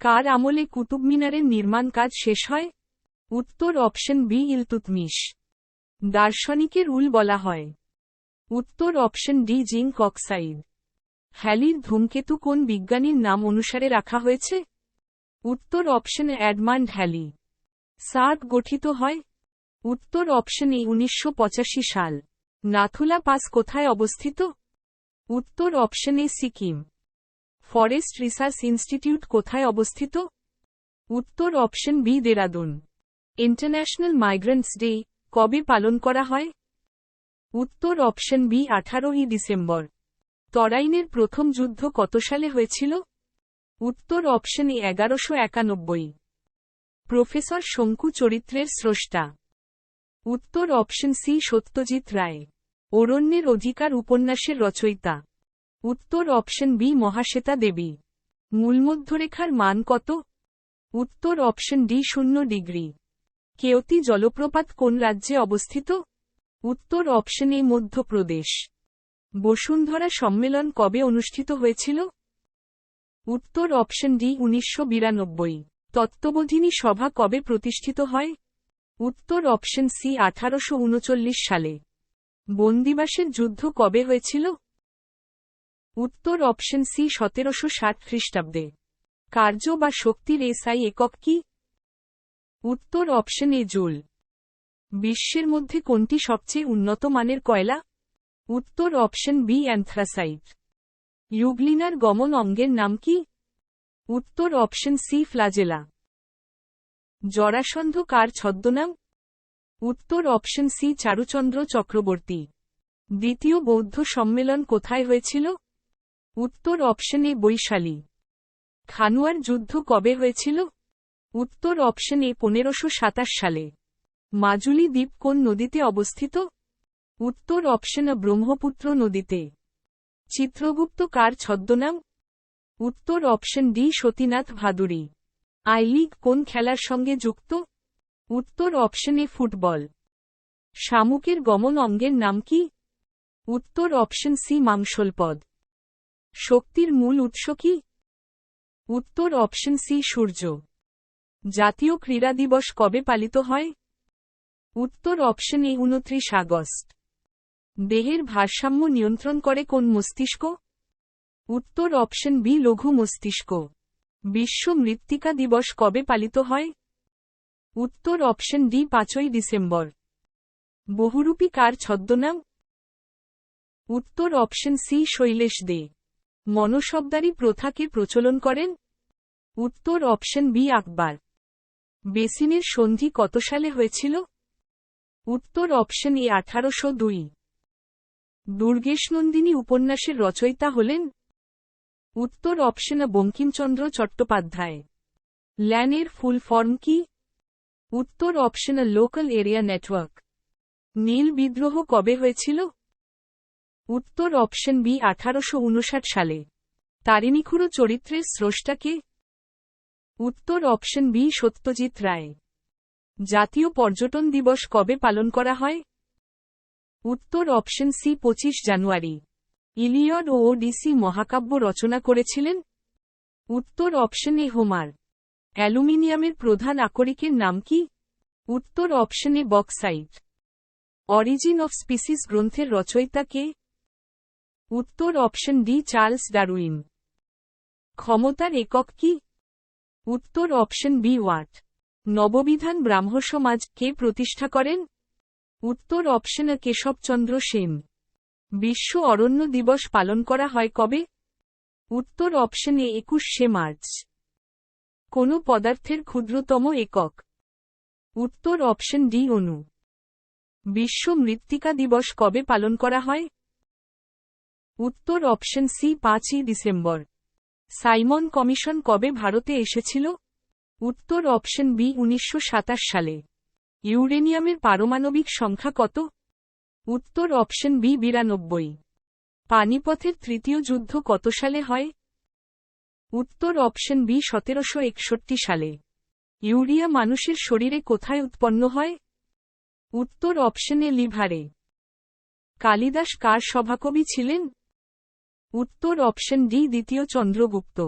কার আমলে কুতুব মিনারের নির্মাণ কাজ শেষ হয়? উত্তর অপশন বি ইলতুৎমিশ। দার্শনিকের উল বলা হয়? উত্তর অপশন ডি জিঙ্ক অক্সাইড। হ্যালির ধূমকেতু কোন বিজ্ঞানীর নাম অনুসারে রাখা হয়েছে? উত্তর অপশন এডমান্ড হ্যালি। সার্ক গঠিত হয়? উত্তর অপশন এ 1985 সাল। নাথুলা পাস কোথায় অবস্থিত? উত্তর option A Sikkim. Forest research institute কোথায় অবস্থিত? উত্তর option B Dehradun. International migrants day কবে পালন করা হয়? উত্তর অপশন বি 18 ডিসেম্বর। তরাইনের প্রথম যুদ্ধ কত সালে হয়েছিল? উত্তর অপশন এ 1191। প্রফেসর শঙ্কু চরিত্রের স্রষ্টা? উত্তর অপশন সি সত্যজিৎ রায়। অরণ্যের অধিকার উপন্যাসের রচয়িতা? উত্তর অপশন বি মহাশ্বেতা দেবী। মূলমধ্যরেখার মান কত? উত্তর অপশন ডি 0 ডিগ্রি। কেওতি জলপ্রপাত কোন রাজ্যে অবস্থিত? উত্তর অপশন এ মধ্যপ্রদেশ। বসুন্ধরা সম্মেলন কবে অনুষ্ঠিত হয়েছিল? উত্তর অপশন ডি 1992। তত্ত্ববোধিনী সভা কবে প্রতিষ্ঠিত হয়? উত্তর অপশন সি 1839 সালে। বন্দিবাসের যুদ্ধ কবে হয়েছিল? উত্তর অপশন সি 1760 খ্রিস্টাব্দে। কার্য বা শক্তির এসআই একক কি? উত্তর অপশন এ জুল। বিশ্বের মধ্যে কোনটি সবচেয়ে উন্নত মানের কয়লা? উত্তর অপশন বি অ্যান্থ্রাসাইট। ইউগ্লিনার গমন অঙ্গের নাম কি? উত্তর অপশন সি ফ্লাজেলা। জরাসন্ধ কার ছদ্মনাম? উত্তর অপশন সি চারুচন্দ্র চক্রবর্তী। দ্বিতীয় বৌদ্ধ সম্মেলন কোথায় হয়েছিল? উত্তর অপশন এ বৈশালী। খানুয়ার যুদ্ধ কবে হয়েছিল? উত্তর অপশন এ 1527 সালে। মাজুলি দ্বীপ কোন নদীতে অবস্থিত? উত্তর অপশন এ ব্রহ্মপুত্র নদীতে। চিত্রগুপ্ত কার ছদ্মনাম? উত্তর option D Satinath Bhaduri. I league কোন খেলার সঙ্গে যুক্ত? উত্তর অপশন এ ফুটবল। শামুকের গমন অঙ্গের নাম কি? উত্তর অপশন সি মাংসলপদ। শক্তির মূল উৎস কি? উত্তর অপশন সি সূর্য। জাতীয় ক্রীড়া দিবস কবে পালিত হয়? উত্তর অপশন এ 29 আগস্ট। দেহের ভারসাম্য নিয়ন্ত্রণ করে কোন মস্তিষ্ক? উত্তর অপশন বি লঘু মস্তিষ্ক। বিশ্ব মৃত্তিকা দিবস কবে পালিত হয়? উত্তর অপশন ডি 5 ডিসেম্বর। বহুরূপী কার ছদ্মনাম? উত্তর অপশন সি শৈলেশ দে। মনসবদারি প্রথাকে প্রচলন করেন? উত্তর অপশন বি আকবর। বেসিনের সন্ধি কত সালে হয়েছিল? উত্তর অপশন এ 1802। দুর্গেশনন্দিনী উপন্যাসের রচয়িতা হলেন? উত্তর অপশন বঙ্কিমচন্দ্র চট্টোপাধ্যায়। ল্যানের ফুল ফর্ম কি? উত্তর অপশন লোকাল এরিয়া নেটওয়ার্ক। নীল বিদ্রোহ কবে হয়েছিল? উত্তর অপশন বি 1859 সালে। তারিণীখুড়ো চরিত্রের স্রষ্টা কে? উত্তর অপশন বি সত্যজিৎ রায়। জাতীয় পর্যটন দিবস কবে পালন করা হয়? উত্তর অপশন সি 25 জানুয়ারি। ইলিয়ড ও ওডিসি মহাকাব্য রচনা করেছিলেন? উত্তর অপশন এ হোমার। অ্যালুমিনিয়ামের প্রধান আকরিকের নাম কি? উত্তর option A bauxite. Origin of species গ্রন্থের রচয়িতা কে? উত্তর অপশন ডি চার্লস ডারউইন। ক্ষমতার একক কি? উত্তর option B watt. Nababidhan Brahmo Samaj কে প্রতিষ্ঠা করেন? উত্তর অপশন এ কেশবচন্দ্র সেন। বিশ্ব অরণ্য দিবস পালন করা হয় কবে? উত্তর অপশন এ 21শে মার্চ। কোন পদার্থের ক্ষুদ্রতম একক? উত্তর অপশন ডি অণু। বিশ্ব মৃত্তিকা দিবস কবে পালন করা হয়? উত্তর option C 5 December. Simon commission কবে ভারতে এসেছিল? উত্তর অপশন বি 1927 সালে। ইউরেনিয়ামের পারমাণবিক সংখ্যা কত? উত্তর অপশন বি 92। পানিপথের তৃতীয় যুদ্ধ কত সালে হয়? উত্তর অপশন বি 1761 সালে। ইউরিয়া মানুষের শরীরে কোথায় উৎপন্ন হয়? উত্তর অপশন এ লিভারে। কালিদাস কার সভাকবি ছিলেন? উত্তর অপশন ডি দ্বিতীয় চন্দ্রগুপ্ত।